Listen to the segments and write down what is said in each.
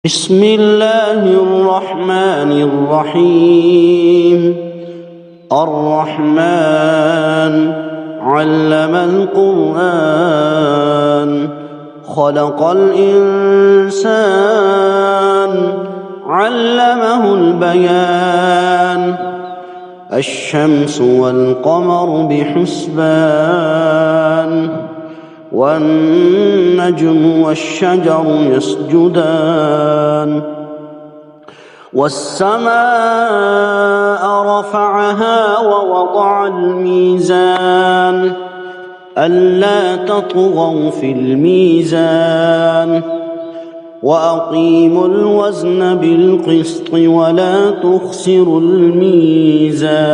بسم الله الرحمن الرحيم. الرحمن علم القرآن خلق الإنسان علمه البيان. الشمس والقمر بحسبان والنجم والشجر يسجدان. والسماء رفعها ووضع الميزان ألا تطغوا في الميزان وأقيموا الوزن بالقسط ولا تخسروا الميزان.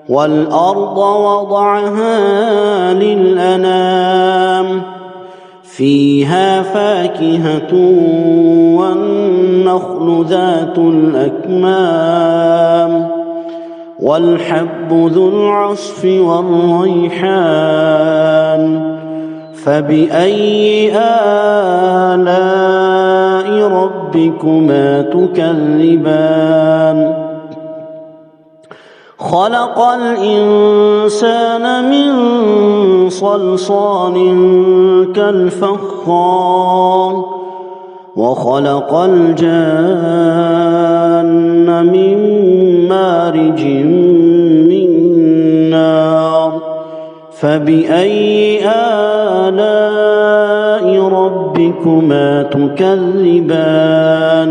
والأرض وضعها للأنام فيها فاكهة والنخل ذات الأكمام والحب ذو العصف والريحان. فبأي آلاء ربكما تكذبان؟ خلق الإنسان من صلصال كالفخار وخلق الجان من مارج من نار. فبأي آلاء ربكما تكذبان؟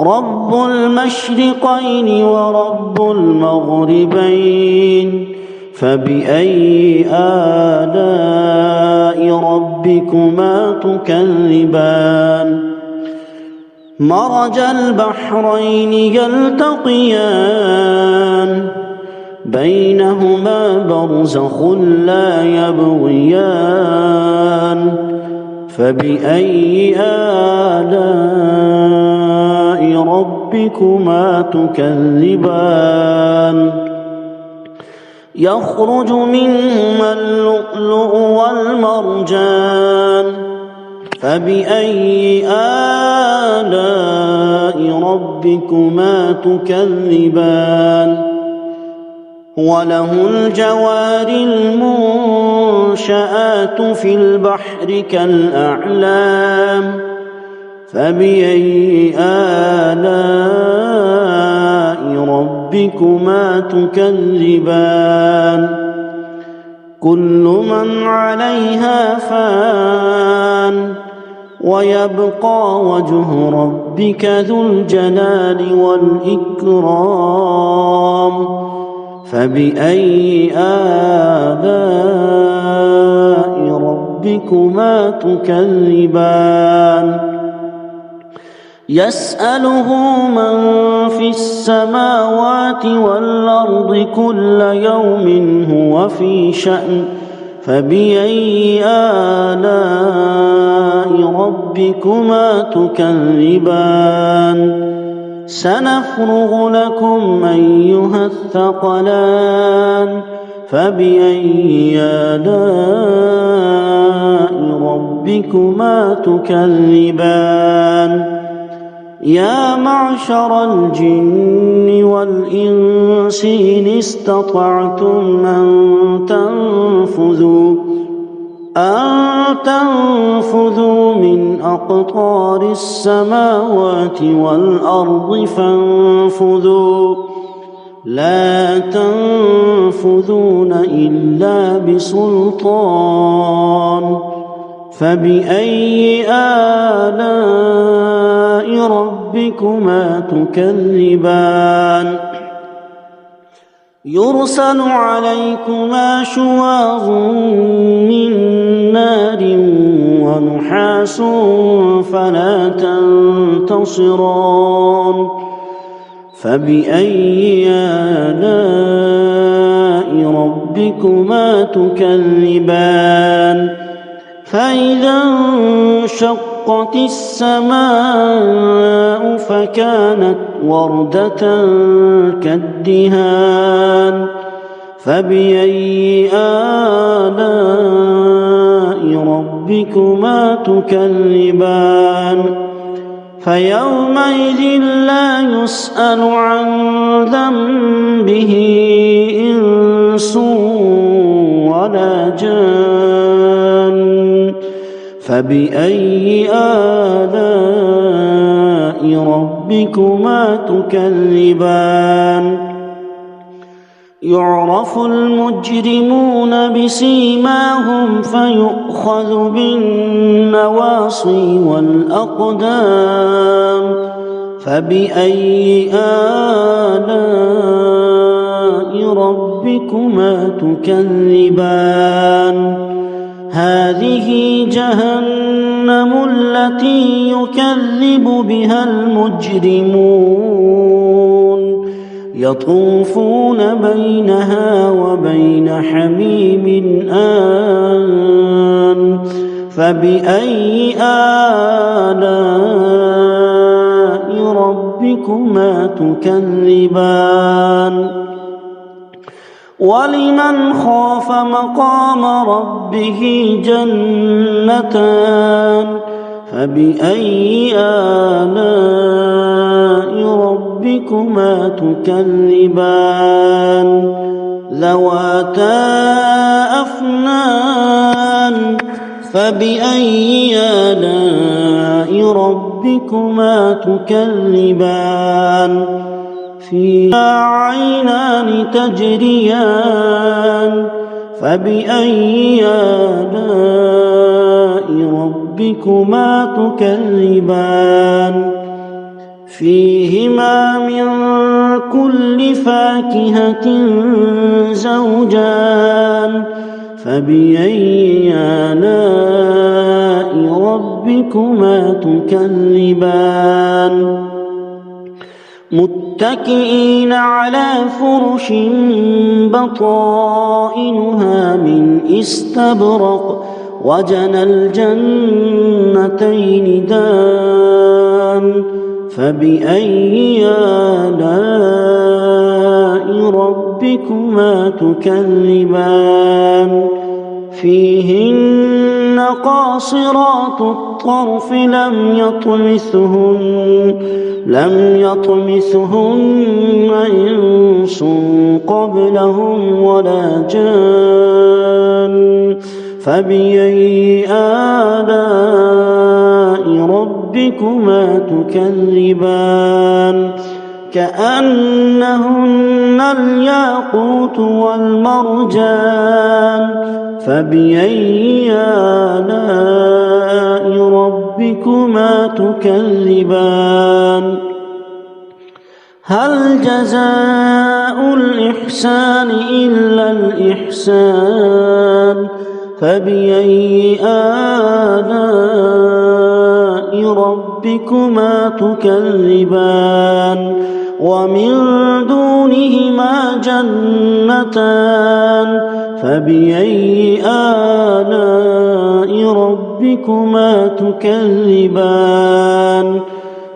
رب المشرقين ورب المغربين. فبأي آلاء ربكما تكذبان؟ مرج البحرين يلتقيان بينهما برزخ لا يبغيان. فبأي آلاء ربكما تكذبان؟ يخرج منهما اللؤلؤ والمرجان. فبأي آلاء ربكما تكذبان؟ وله الجوار المنشآت في البحر كالأعلام. فبأي آلاء ربكما تكذبان؟ كل من عليها فان ويبقى وجه ربك ذو الجلال والإكرام. فبأي آلاء ربكما تكذبان؟ يسأله من في السماوات والأرض كل يوم هو في شأن. فبأي آلاء ربكما تكذبان؟ سنفرغ لكم أيها الثقلان. فبأي آلاء ربكما تكذبان؟ يا معشر الجن والإنس إن استطعتم أن تنفذوا من أقطار السماوات والأرض فانفذوا لا تنفذون إلا بسلطان. فبأي آلاء ربكما تكذبان؟ يرسل عليكما شواظ من نار ونحاس فلا تنتصران. فبأي آلاء ربكما تكذبان؟ فإذا انشقت السماء فكانت وردة كالدهان. فبأي آلاء ربكما ربكما تكذبان فيومئذ لا يسأل عن ذنبه إنس ولا جان فبأي آلاء ربكما تكذبان يعرف المجرمون بسيماهم فيؤخذ بالنواصي والأقدام فبأي آلاء ربكما تكذبان هذه جهنم التي يكذب بها المجرمون يطوفون بينها وبين حميم آن فبأي آلاء ربكما تكذبان ولمن خاف مقام ربه جنتان فبأي آلاء ربكما تكذبان ذواتا أفنان فبأي آلاء ربكما تكذبان فيها عينان تجريان فبأي آلاء ربكما تكذبان فيهما من كل فاكهة زوجان فبأي آلاء ربكما تكذبان متكئين على فرش بطائنها من استبرق وجنى الجنتين دان فبأي آلاء ربكما تكذبان فيهن قاصرات الطرف لم يطمثهن إنس قبلهم ولا جان فبأي آلاء ربكما تكذبان كأنهن الياقوت والمرجان فبأي آلاء ربكما تكذبان هل جزاء الإحسان إلا الإحسان فبأي آلاء ربكما تكذبان ومن دونهما جنتان فبأي آلاء ربكما تكذبان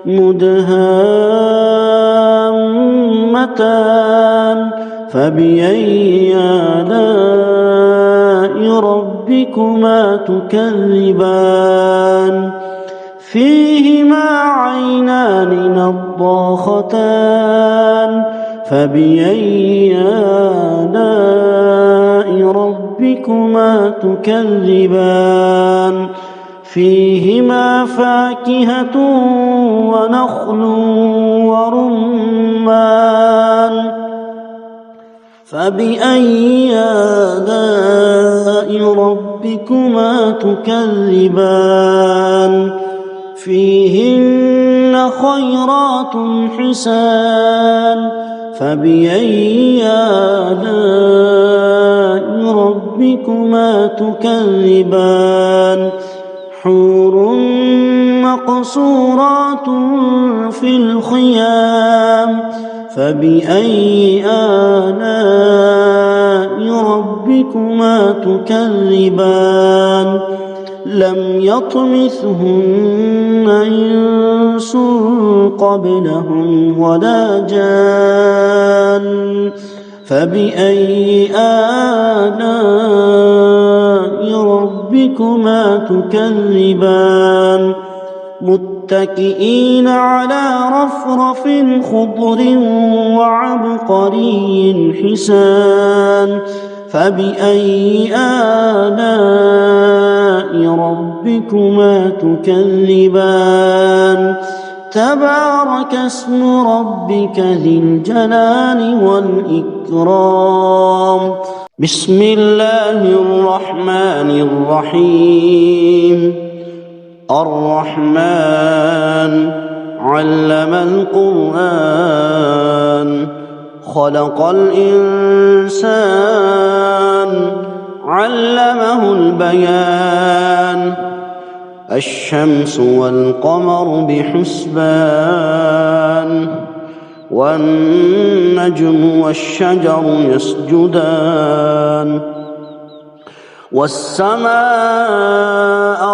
مدهامتان فبأي آلاء ربكما تكذبان فيهما عينان نضاختان فبأي آلاء ربكما تكذبان فيهما فاكهة ونخل ورمان فبأي آلاء ربكما تكذبان فيهن خيرات حسان فبأي آلاء ربكما تكذبان حور مقصورات في الخيام فبأي آلاء ربكما تكذبان لم يطمثهن إنس قبلهم ولا جان فبأي آلاء ربكما ربكما تكذبان متكئين على رفرف خضر وعبقري حسان فبأي آلاء ربكما تكذبان تبارك اسم ربك ذي الجلال والإكرام بسم الله الرحمن الرحيم الرحمن علم القرآن خلق الإنسان علمه البيان الشمس والقمر بحسبان والنجم والشجر يسجدان والسماء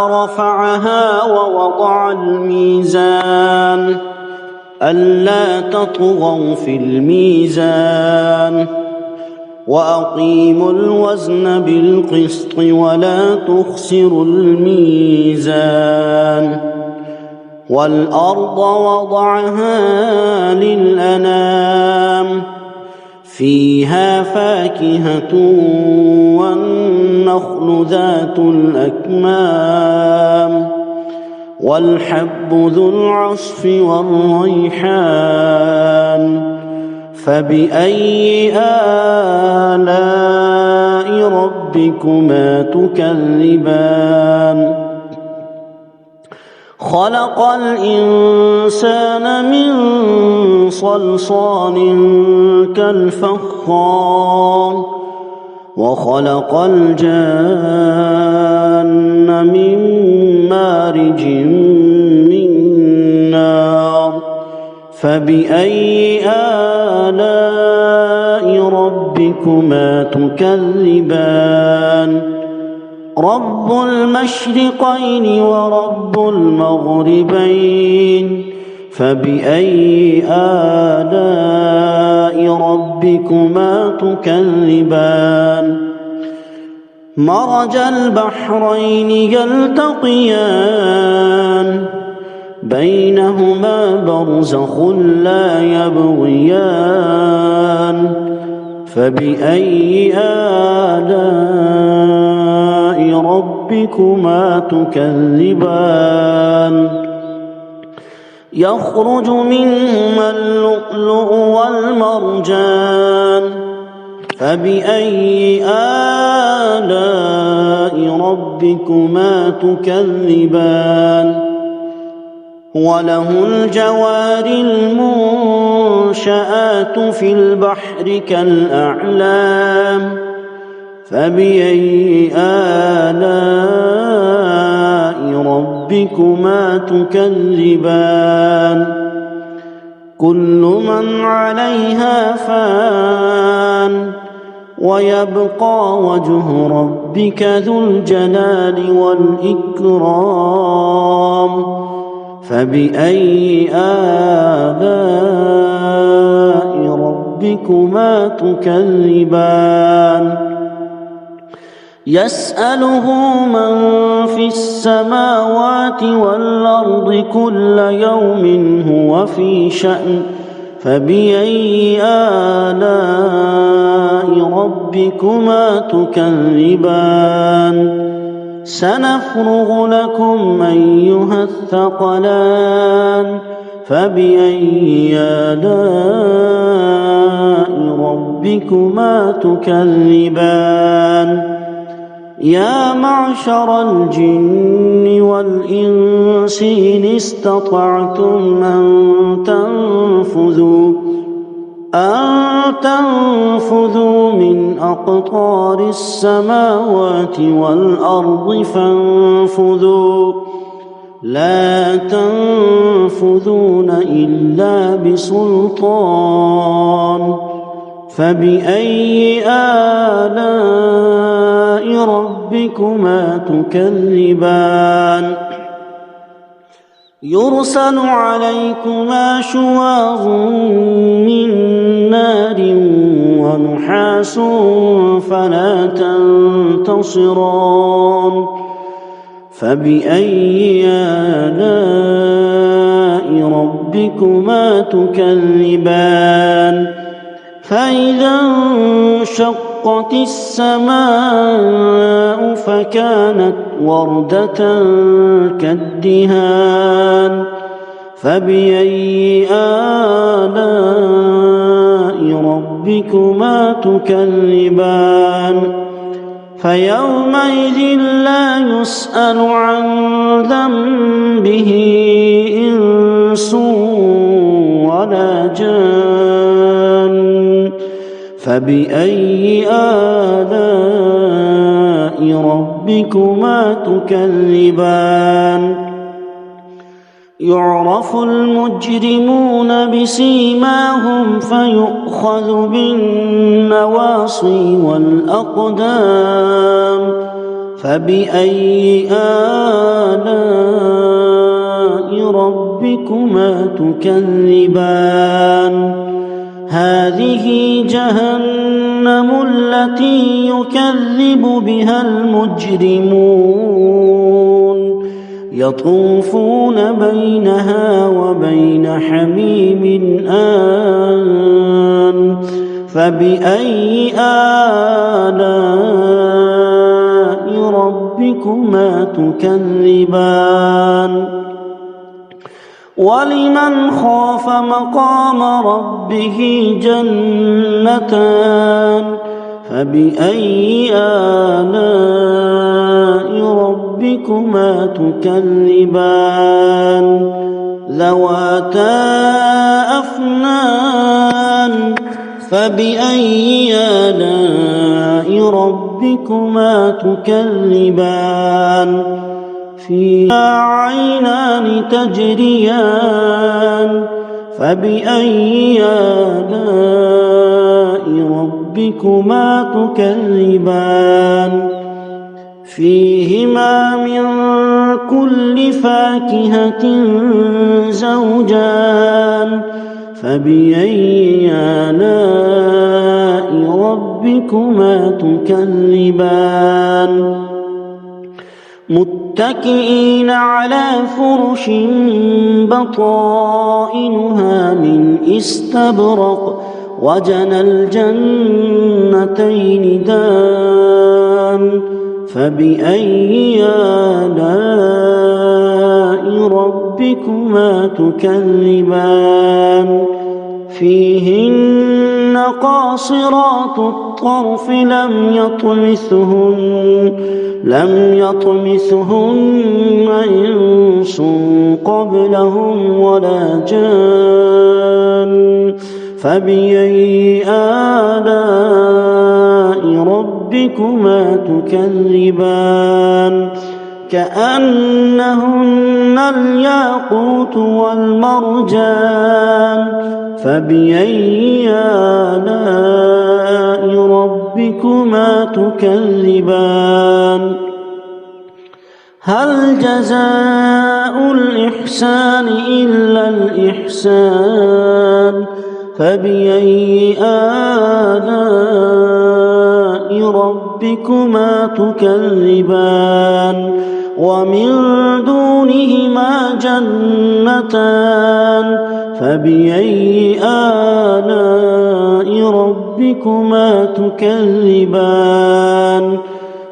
رفعها ووضع الميزان ألا تطغوا في الميزان وأقيموا الوزن بالقسط ولا تخسروا الميزان والأرض وضعها للأنام فيها فاكهة والنخل ذات الأكمام والحب ذو العصف والريحان فبأي آلاء ربكما تكذبان خلق الإنسان من صلصال كالفخار وخلق الجان من مارج من نار فبأي آلاء ربكما تكذبان رب المشرقين ورب المغربين فبأي آلاء ربكما تكذبان مرج البحرين يلتقيان بينهما برزخ لا يبغيان فبأي آلاء ربكما تكذبان يخرج منهما اللؤلؤ والمرجان فبأي آلاء ربكما تكذبان وله الجوار المنشآت في البحر كالأعلام فبأي آلاء ربكما تكذبان كل من عليها فان ويبقى وجه ربك ذو الجلال والإكرام فبأي آلاء ربكما تكذبان يسأله من في السماوات والأرض كل يوم هو في شأن فبأي آلاء ربكما تكذبان سنفرغ لكم أيها الثقلان فبأي آلاء ربكما تكذبان يا معشر الجن والإنس إن استطعتم أن تنفذوا من أقطار السماوات والأرض فانفذوا لا تنفذون إلا بسلطان فبأي آلاء ربكما تكذبان يرسل عليكما شواظ من نار ونحاس فلا تنتصران فبأي آلاء ربكما تكذبان فإذا انشقت السماء فكانت وردة كالدهان فبأي آلاء ربكما تكذبان فيومئذ لا يسأل عن ذنبه إنس ولا جان فبأي آلاء ربكما تكذبان يعرف المجرمون بسيماهم فيؤخذ بالنواصي والأقدام فبأي آلاء ربكما تكذبان هذه جهنم التي يكذب بها المجرمون يطوفون بينها وبين حميم آن فبأي آلاء ربكما تكذبان ولمن خاف مقام ربه جنتان فبأي آلاء ربكما تكذبان ذواتا أفنان فبأي آلاء ربكما تكذبان فيها عينان تجريان فبأي آلاء ربكما تكذبان فيهما من كل فاكهة زوجان فبأي آلاء ربكما تكذبان متكئين على فرش بطائنها من استبرق وجنى الجنتين دان فبأي آلاء ربكما تكذبان فيهن قاصرات الطرف لم يطمثهن إنس قبلهم ولا جان فبأي آلاء ربكما تكذبان كأنهن الياقوت والمرجان فبأي آلاء ربكما تكذبان هل جزاء الإحسان إلا الإحسان فبأي آلاء ربكما تكذبان ومن دونهما جنتان فبأي آلاء ربكما تكذبان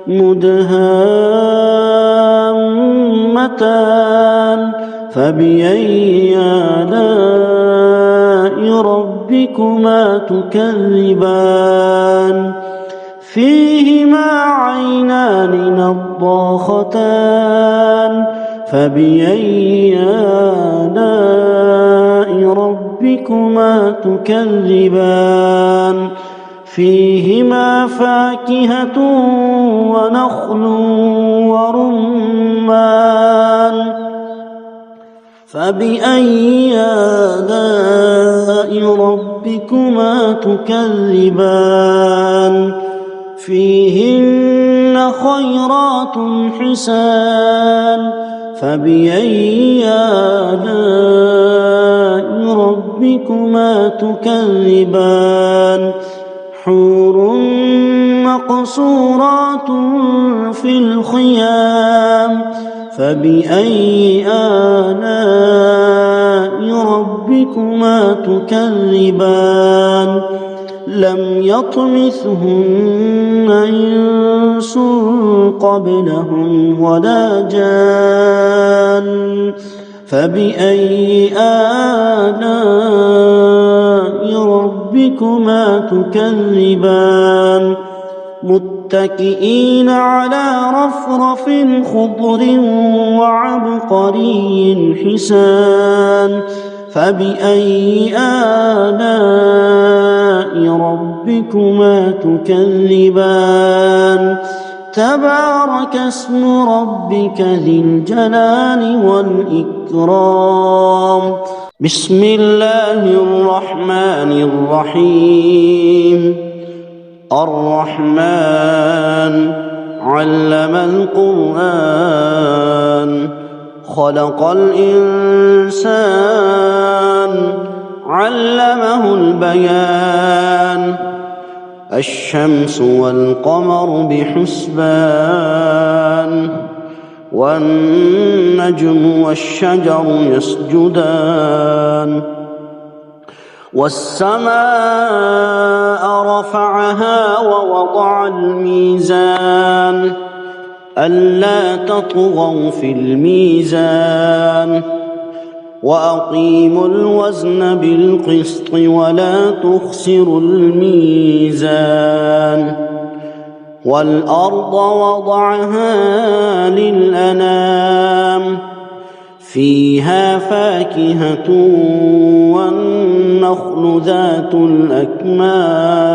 مدهامتان فبأي آلاء ربكما تكذبان فيهما عينان نضاختان فبأي آلاء ربكما تكذبان فيهما فاكهة ونخل ورمان فبأي آلاء ربكما تكذبان فيهن خيرات حسان فبأي آلاء ربكما تكذبان حور مقصورات في الخيام فبأي آلاء ربكما تكذبان لم يطمثهن إنس قبلهم ولا جان فبأي آلاء ربكما تكذبان متكئين على رفرف خضر وعبقري حسان فبأي آلاء ربكما تكذبان تبارك اسم ربك ذي الجلال والإكرام بسم الله الرحمن الرحيم الرحمن علم القرآن خلق الإنسان علمه البيان الشمس والقمر بحسبان والنجم والشجر يسجدان والسماء رفعها ووضع الميزان ألا تطغوا في الميزان وأقيموا الوزن بالقسط ولا تخسروا الميزان والأرض وضعها للأنام فيها فاكهة والنخل ذات الأكمام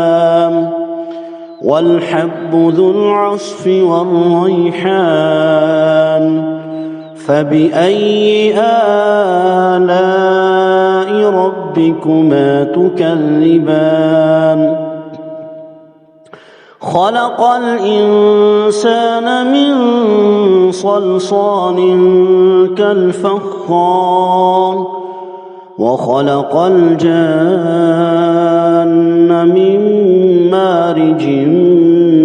والحب ذو العصف والريحان فبأي آلاء ربكما تكذبان خلق الإنسان من صلصال كالفخار وخلق الجان من مارج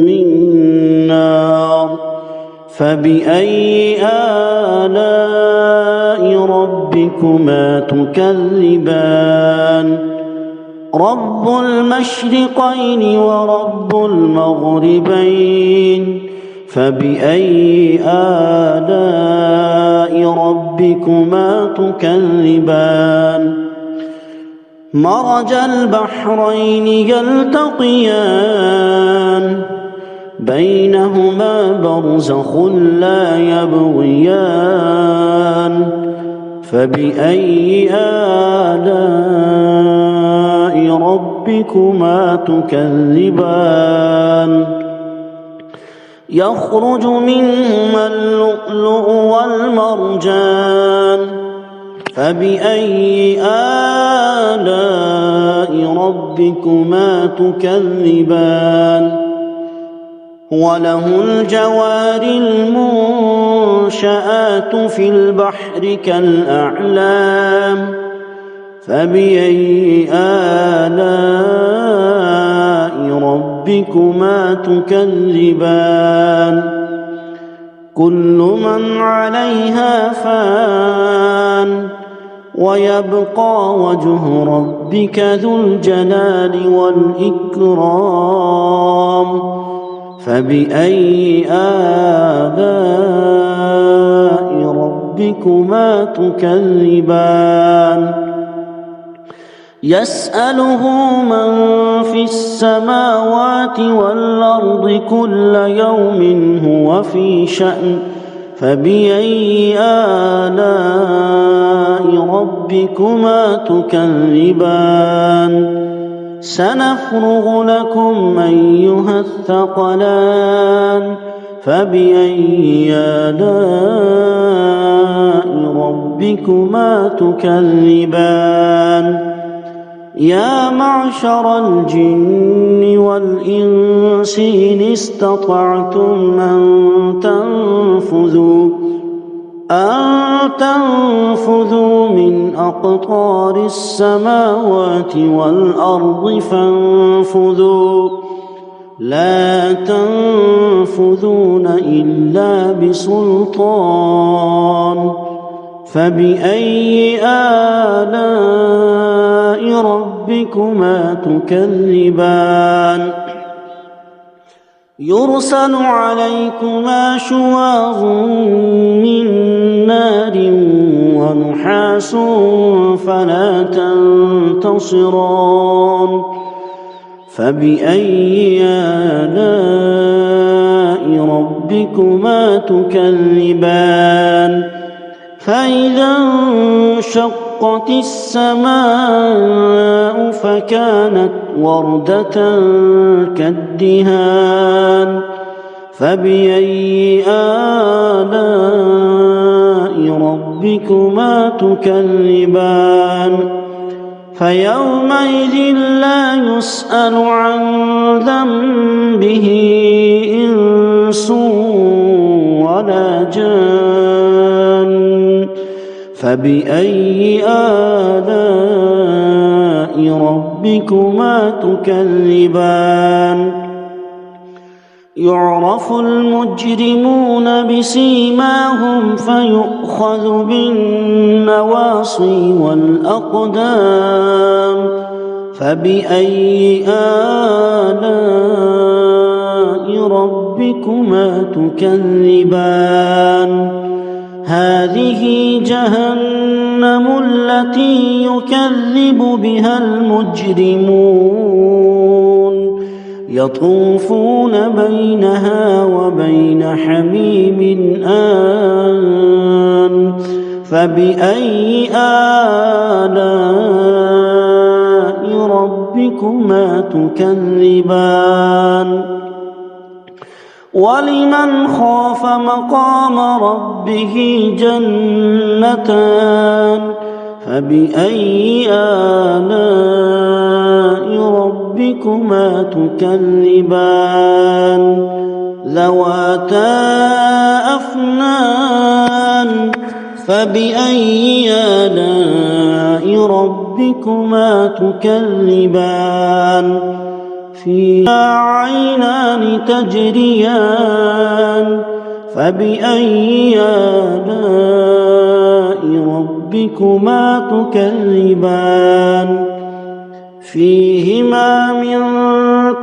من نار فبأي آلاء ربكما تكذبان رب المشرقين ورب المغربين فبأي آلاء ربكما تكذبان مرج البحرين يلتقيان بينهما برزخ لا يبغيان فبأي آلاء ربكما تكذبان يخرج منهما اللؤلؤ والمرجان فبأي آلاء ربكما تكذبان وله الجوار المنشآت في البحر كالأعلام فبأي آلاء ربكما تكذبان كل من عليها فان ويبقى وجه ربك ذو الجلال والإكرام فبأي آلاء ربكما تكذبان يسأله من في السماوات والأرض كل يوم هو في شأن فبأي آلاء ربكما تكذبان سنفرغ لكم أيها الثقلان فبأي آلاء ربكما تكذبان يا معشر الجن والإنس إن استطعتم أن تنفذوا من أقطار السماوات والأرض فانفذوا لا تنفذون إلا بسلطان فبأي آلاء ربكما تكذبان يرسل عليكما شواظ من نار ونحاس فلا تنتصران فبأي آلاء ربكما تكذبان فإذا انشقت السماء فكانت وردة كالدهان فبأي آلاء ربكما تكذبان فيومئذ لا يسأل عن ذنبه إنس ولا جان فبأي آلاء ربكما تكذبان يعرف المجرمون بسيماهم فيؤخذ بالنواصي والأقدام فبأي آلاء ربكما تكذبان هذه جهنم التي يكذب بها المجرمون يطوفون بينها وبين حميم آن فبأي آلاء ربكما تكذبان ولمن خاف مقام ربه جنتان فبأي آلاء ربكما تكذبان ذواتا أفنان فبأي آلاء ربكما تكذبان فيها عينان تجريان فبأي آلاء ربكما تكذبان فيهما من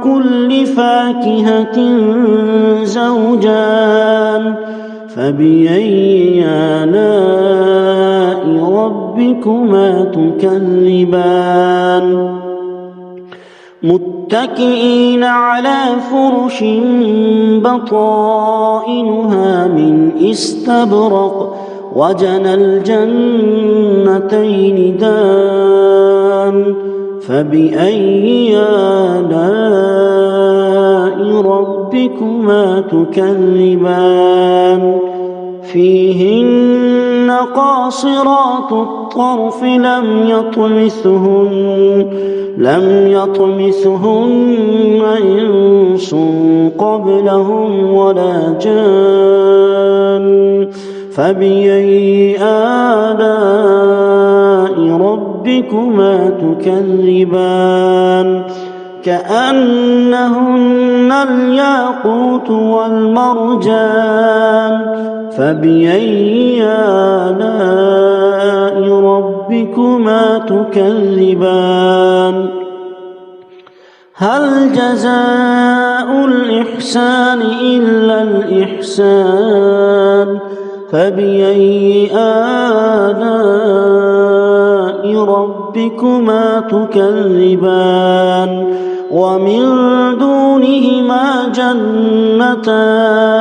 كل فاكهة زوجان فبأي آلاء ربكما تكذبان متكئين على فرش بطائنها من استبرق وجنى الجنتين دان فبأي آلاء ربكما تكذبان فيهن قاصرات الطرف لم يطمثهن إنس قبلهم ولا جان فبأي آلاء ربكما تكذبان كأنهن الياقوت والمرجان فبأي آلاء ربكما تكذبان هل جزاء الإحسان إلا الإحسان فبأي آلاء ربكما تكذبان ومن دونهما جنتان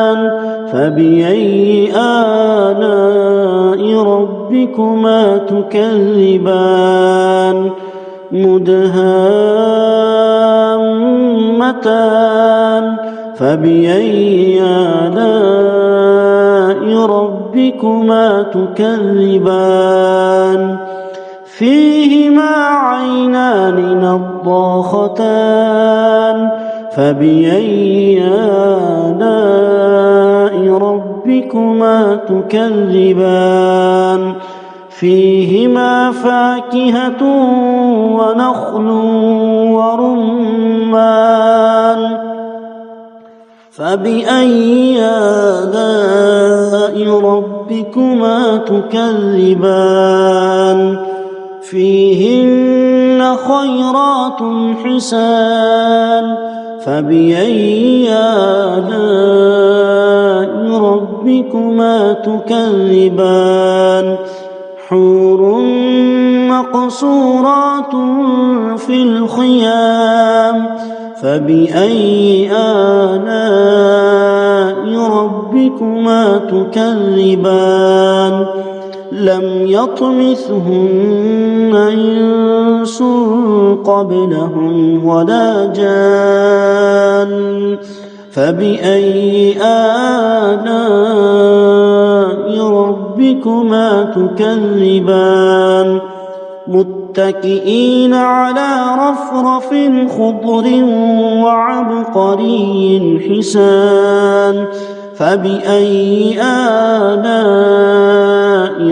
فبأي آلاء ربكما تكذبان مدهامتان فبأي آلاء ربكما تكذبان فيهما عينان نضاختان فبأي آلاء ربكما تكذبان فيهما فاكهة ونخل ورمان فبأي آلاء ربكما تكذبان فيهن خيرات حسان فبأي آلاء ربكما تكذبان حور مقصورات في الخيام فبأي آلاء ربكما تكذبان لم يطمثهن إنس قبلهم ولا جان فبأي آلاء ربكما تكذبان متكئين على رفرف خضر وعبقري حسان فبأي آلاء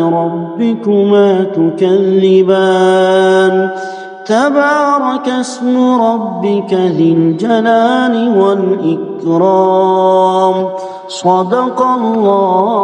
ربكما تكذبان تبارك اسم ربك ذي الجلال والإكرام صدق الله